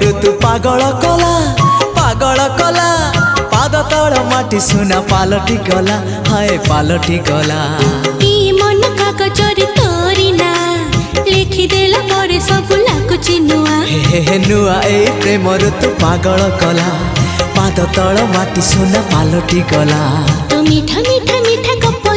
ऋतु पागल कला पागल कला पाद तल माटी सुना पालटी गला हाय पालटी गला मन कागजरे तोरी ना लिखिदेला परे सब लाଗୁଛି नुआ हे नुआ ए प्रेम ऋतु पागल कला पाद तल माटी सुना पालटी गला तो मीठा मीठा मीठा गप